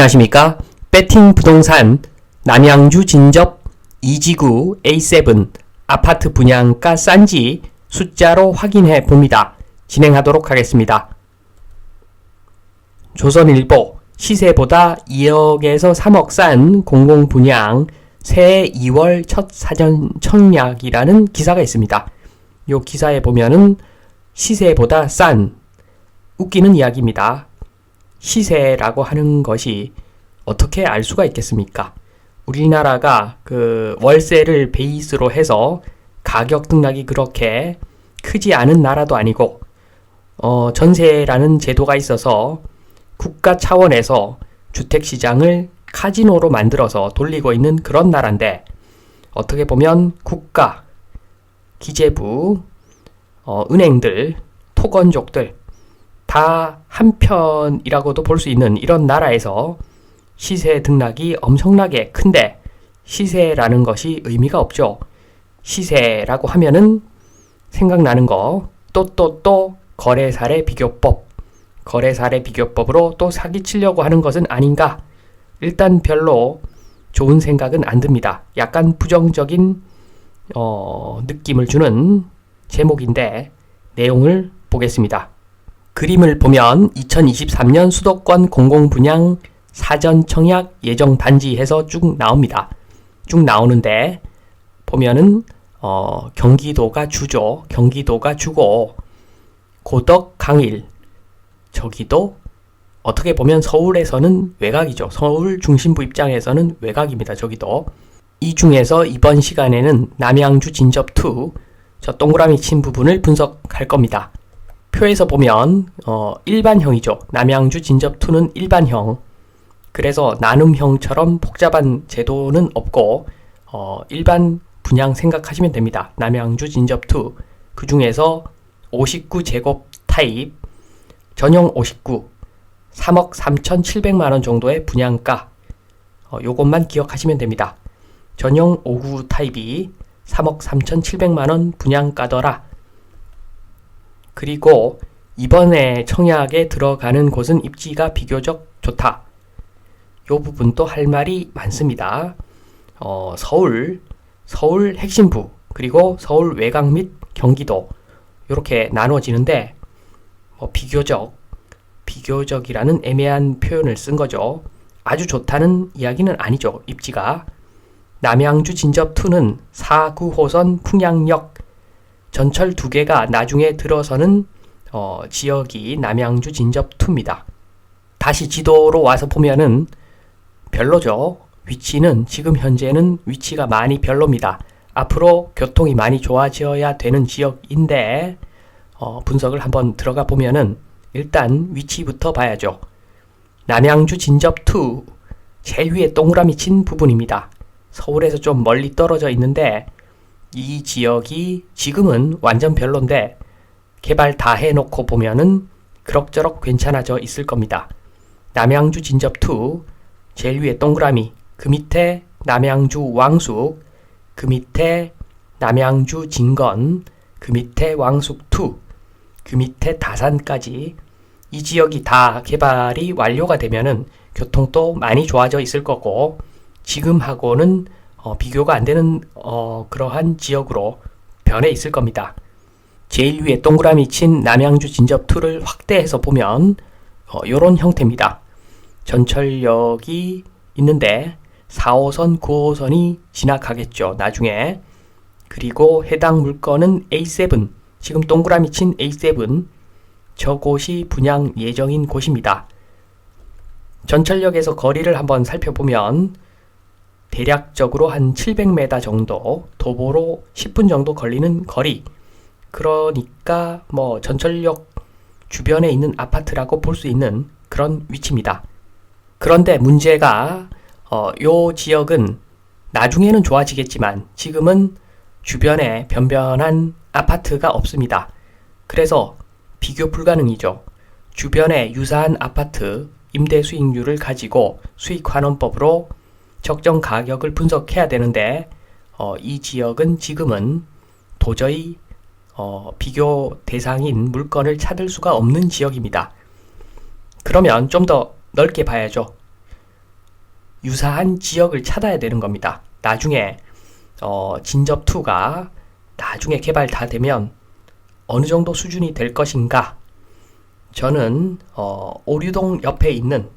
안녕하십니까. 배팅 부동산 남양주 진접 2지구 A7 아파트 분양가 싼지 숫자로 확인해 봅니다. 진행하도록 하겠습니다. 조선일보 시세보다 2억에서 3억 싼 공공분양 새해 2월 첫 사전 청약이라는 기사가 있습니다. 이 기사에 보면은 시세보다 싼 웃기는 이야기입니다. 시세라고 하는 것이 어떻게 알 수가 있겠습니까? 우리나라가 그 월세를 베이스로 해서 가격 등락이 그렇게 크지 않은 나라도 아니고 전세라는 제도가 있어서 국가 차원에서 주택시장을 카지노로 만들어서 돌리고 있는 그런 나라인데, 어떻게 보면 국가, 기재부, 은행들, 토건족들 다 한편이라고도 볼 수 있는 이런 나라에서 시세 등락이 엄청나게 큰데 시세라는 것이 의미가 없죠. 시세라고 하면은 생각나는 거 또 거래사례 비교법, 거래사례 비교법으로 또 사기치려고 하는 것은 아닌가? 일단 별로 좋은 생각은 안 듭니다. 약간 부정적인 느낌을 주는 제목인데 내용을 보겠습니다. 그림을 보면 2023년 수도권 공공분양 사전 청약 예정 단지 해서 쭉 나옵니다. 쭉 나오는데 보면은 경기도가 주죠. 경기도가 주고 고덕, 강일, 저기도 어떻게 보면 서울에서는 외곽이죠. 서울 중심부 입장에서는 외곽입니다. 저기도. 이 중에서 이번 시간에는 남양주 진접2 저 동그라미 친 부분을 분석할 겁니다. 표에서 보면 일반형이죠. 남양주 진접2는 일반형. 그래서 나눔형처럼 복잡한 제도는 없고 일반 분양 생각하시면 됩니다. 남양주 진접2 그 중에서 59제곱 타입 전용 59 3억 3,700만원 정도의 분양가, 요것만 기억하시면 됩니다. 전용 59 타입이 3억 3,700만원 분양가더라. 그리고 이번에 청약에 들어가는 곳은 입지가 비교적 좋다. 요 부분도 할 말이 많습니다. 서울 핵심부, 그리고 서울 외곽 및 경기도 이렇게 나눠지는데 비교적이라는 애매한 표현을 쓴 거죠. 아주 좋다는 이야기는 아니죠. 입지가. 남양주 진접2는 4구호선 풍량역 전철 2개가 나중에 들어서는 지역이 남양주 진접2입니다. 다시 지도로 와서 보면은 별로죠. 위치는 지금 현재는 위치가 많이 별로입니다. 앞으로 교통이 많이 좋아져야 되는 지역인데 분석을 한번 들어가 보면은 일단 위치부터 봐야죠. 남양주 진접2 제일 위에 동그라미 친 부분입니다. 서울에서 좀 멀리 떨어져 있는데 이 지역이 지금은 완전 별론데 개발 다 해놓고 보면은 그럭저럭 괜찮아져 있을 겁니다. 남양주 진접2 제일 위에 동그라미, 그 밑에 남양주 왕숙, 그 밑에 남양주 진건, 그 밑에 왕숙2, 그 밑에 다산까지 이 지역이 다 개발이 완료가 되면은 교통도 많이 좋아져 있을 거고, 지금하고는 비교가 안 되는 그러한 지역으로 변해 있을 겁니다. 제일 위에 동그라미 친 남양주 진접2를 확대해서 보면 요런 형태입니다. 전철역이 있는데 4호선, 9호선이 지나가겠죠. 나중에. 그리고 해당 물건은 A7, 지금 동그라미 친 A7, 저곳이 분양 예정인 곳입니다. 전철역에서 거리를 한번 살펴보면 대략적으로 한 700m 정도, 도보로 10분 정도 걸리는 거리. 그러니까 전철역 주변에 있는 아파트라고 볼 수 있는 그런 위치입니다. 그런데 문제가 요 지역은 나중에는 좋아지겠지만 지금은 주변에 변변한 아파트가 없습니다. 그래서 비교 불가능이죠. 주변에 유사한 아파트 임대 수익률을 가지고 수익환원법으로 적정 가격을 분석해야 되는데 이 지역은 지금은 도저히 비교 대상인 물건을 찾을 수가 없는 지역입니다. 그러면 좀 더 넓게 봐야죠. 유사한 지역을 찾아야 되는 겁니다. 나중에 진접2가 나중에 개발 다 되면 어느 정도 수준이 될 것인가? 저는 오류동 옆에 있는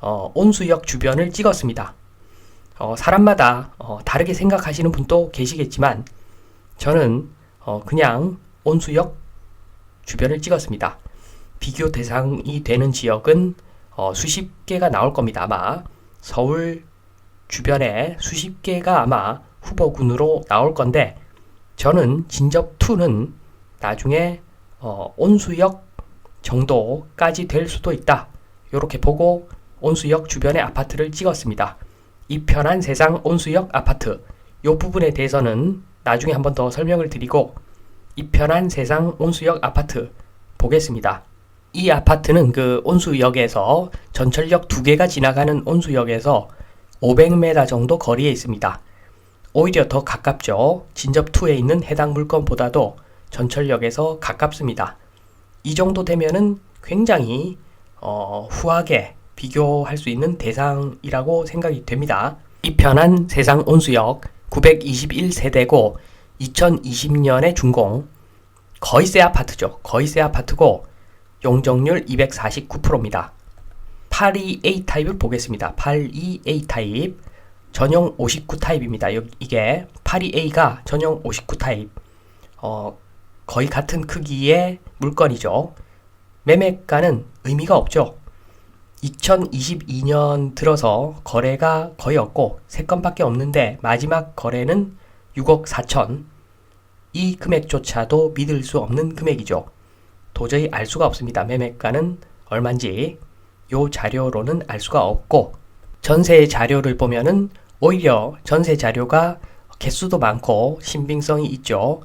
온수역 주변을 찍었습니다. 사람마다 다르게 생각하시는 분도 계시겠지만 저는 그냥 온수역 주변을 찍었습니다. 비교 대상이 되는 지역은 수십 개가 나올 겁니다. 아마 서울 주변에 수십 개가 아마 후보군으로 나올 건데 저는 진접2는 나중에 온수역 정도까지 될 수도 있다. 이렇게 보고 온수역 주변의 아파트를 찍었습니다. 이 편한 세상 온수역 아파트 이 부분에 대해서는 나중에 한 번 더 설명을 드리고 이 편한 세상 온수역 아파트 보겠습니다. 이 아파트는 그 온수역에서 전철역 2개가 지나가는 온수역에서 500m 정도 거리에 있습니다. 오히려 더 가깝죠. 진접2에 있는 해당 물건보다도 전철역에서 가깝습니다. 이 정도 되면은 굉장히 후하게 비교할 수 있는 대상이라고 생각이 됩니다. 이 편한 세상 온수역 921세대고 2020년에 준공, 거의 새 아파트죠. 거의 새 아파트고 용적률 249%입니다. 82A 타입을 보겠습니다. 82A 타입 전용 59 타입입니다. 이게 82A가 전용 59 타입 거의 같은 크기의 물건이죠. 매매가는 의미가 없죠. 2022년 들어서 거래가 거의 없고 3건밖에 없는데 마지막 거래는 6억 4천. 이 금액조차도 믿을 수 없는 금액이죠. 도저히 알 수가 없습니다. 매매가는 얼마인지 요 자료로는 알 수가 없고 전세 자료를 보면은 오히려 전세 자료가 개수도 많고 신빙성이 있죠.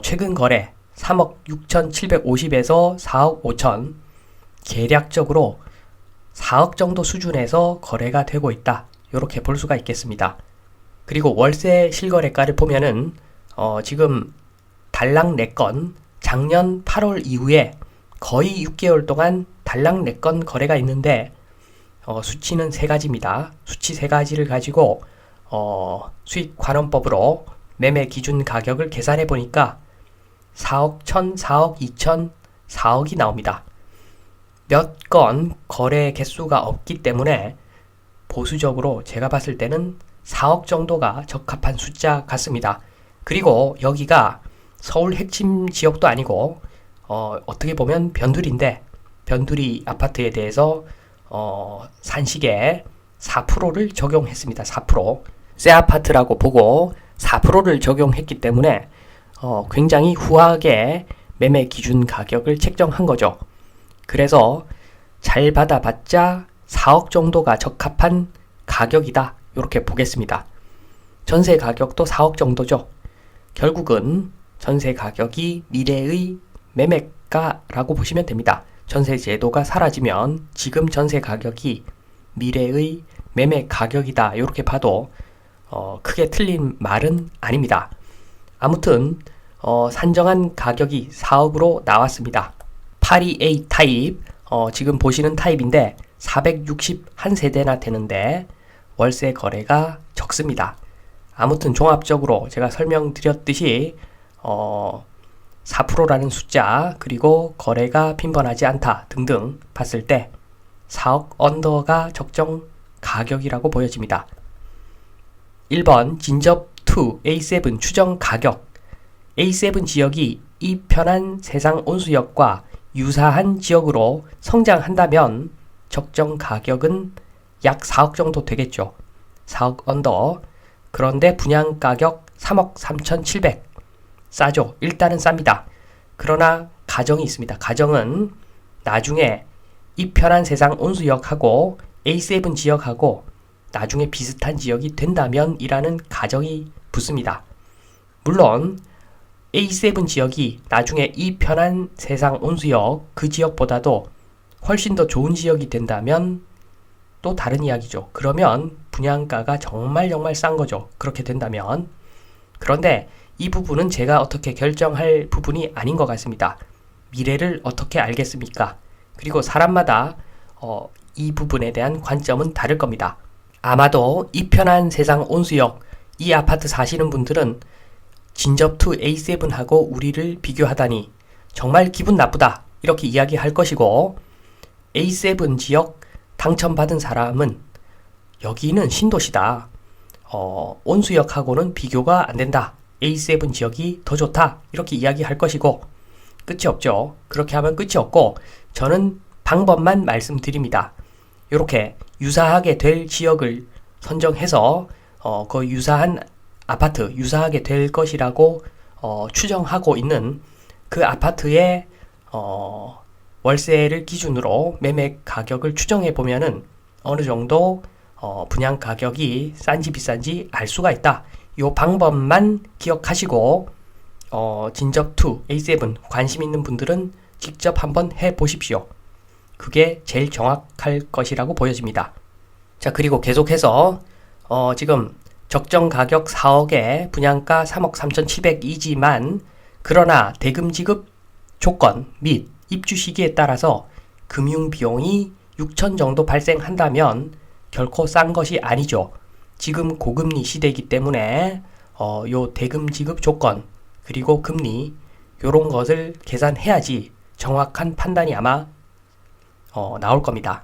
최근 거래 3억 6,750에서 4억 5천, 계략적으로 4억 정도 수준에서 거래가 되고 있다. 이렇게 볼 수가 있겠습니다. 그리고 월세 실거래가를 보면은 지금 달랑 4건 작년 8월 이후에 거의 6개월 동안 달랑 4건 거래가 있는데 수치는 3가지입니다. 수치 3가지를 가지고 수익관원법으로 매매 기준 가격을 계산해 보니까 4억 1천, 4억 2천, 4억이 나옵니다. 몇 건 거래 개수가 없기 때문에 보수적으로 제가 봤을 때는 4억 정도가 적합한 숫자 같습니다. 그리고 여기가 서울 핵심 지역도 아니고 어떻게 보면 변두리인데 변두리 아파트에 대해서 산식에 4%를 적용했습니다. 4%. 새 아파트라고 보고 4%를 적용했기 때문에 굉장히 후하게 매매 기준 가격을 책정한 거죠. 그래서 잘 받아봤자 4억 정도가 적합한 가격이다. 이렇게 보겠습니다. 전세 가격도 4억 정도죠. 결국은 전세 가격이 미래의 매매가라고 보시면 됩니다. 전세 제도가 사라지면 지금 전세 가격이 미래의 매매 가격이다. 이렇게 봐도 크게 틀린 말은 아닙니다. 아무튼 산정한 가격이 4억으로 나왔습니다. 82A 타입 지금 보시는 타입인데 461세대나 되는데 월세 거래가 적습니다. 아무튼 종합적으로 제가 설명드렸듯이 4%라는 숫자 그리고 거래가 빈번하지 않다 등등 봤을 때 4억 언더가 적정 가격이라고 보여집니다. 1번 진접2 A7 추정 가격. A7 지역이 이 편한 세상 온수역과 유사한 지역으로 성장한다면 적정 가격은 약 4억 정도 되겠죠. 4억 언더. 그런데 분양가격 3억 3,700. 싸죠. 일단은 쌉니다. 그러나 가정이 있습니다. 가정은 나중에 이 편한 세상 온수역하고 A7 지역하고 나중에 비슷한 지역이 된다면 이라는 가정이 붙습니다. 물론 A7 지역이 나중에 이 편한 세상 온수역 그 지역보다도 훨씬 더 좋은 지역이 된다면 또 다른 이야기죠. 그러면 분양가가 정말 싼 거죠. 그렇게 된다면. 그런데 이 부분은 제가 어떻게 결정할 부분이 아닌 것 같습니다. 미래를 어떻게 알겠습니까? 그리고 사람마다 이 부분에 대한 관점은 다를 겁니다. 아마도 이 편한 세상 온수역 이 아파트 사시는 분들은 진접2 A7하고 우리를 비교하다니 정말 기분 나쁘다 이렇게 이야기할 것이고, A7 지역 당첨받은 사람은 여기는 신도시다. 온수역하고는 비교가 안 된다. A7 지역이 더 좋다. 이렇게 이야기할 것이고, 끝이 없죠. 그렇게 하면 끝이 없고, 저는 방법만 말씀드립니다. 이렇게 유사하게 될 지역을 선정해서 그 유사한 아파트, 유사하게 될 것이라고 추정하고 있는 그 아파트의 월세를 기준으로 매매 가격을 추정해 보면은 어느 정도 분양 가격이 싼지 비싼지 알 수가 있다. 이 방법만 기억하시고 진접2 A7 관심 있는 분들은 직접 한번 해 보십시오. 그게 제일 정확할 것이라고 보여집니다. 자, 그리고 계속해서 지금 적정 가격 4억에 분양가 3억 3,700이지만 그러나 대금 지급 조건 및 입주 시기에 따라서 금융 비용이 6천 정도 발생한다면 결코 싼 것이 아니죠. 지금 고금리 시대이기 때문에 요 대금 지급 조건 그리고 금리 요런 것을 계산해야지 정확한 판단이 아마 나올 겁니다.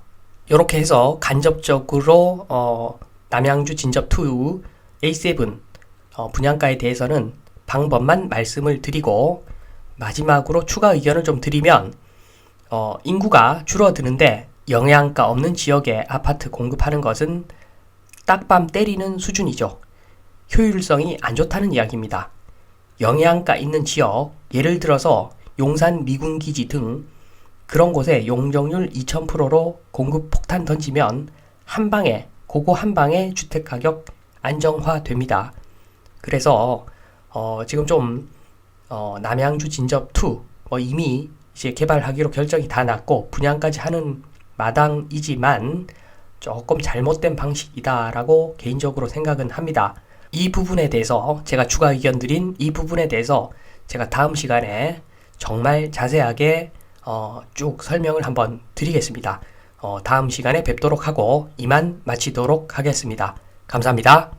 이렇게 해서 간접적으로 남양주 진접2 A7 분양가에 대해서는 방법만 말씀을 드리고, 마지막으로 추가 의견을 좀 드리면 인구가 줄어드는데 영양가 없는 지역에 아파트 공급하는 것은 딱밤 때리는 수준이죠. 효율성이 안 좋다는 이야기입니다. 영양가 있는 지역, 예를 들어서 용산 미군기지 등 그런 곳에 용적률 2000%로 공급 폭탄 던지면 한방에 그거 한방에 주택가격 안정화됩니다. 그래서 지금 좀 남양주 진접2 이미 이제 개발하기로 결정이 다 났고 분양까지 하는 마당이지만 조금 잘못된 방식이다라고 개인적으로 생각은 합니다. 이 부분에 대해서 제가 추가 의견 드린 이 부분에 대해서 제가 다음 시간에 정말 자세하게 쭉 설명을 한번 드리겠습니다. 다음 시간에 뵙도록 하고 이만 마치도록 하겠습니다. 감사합니다.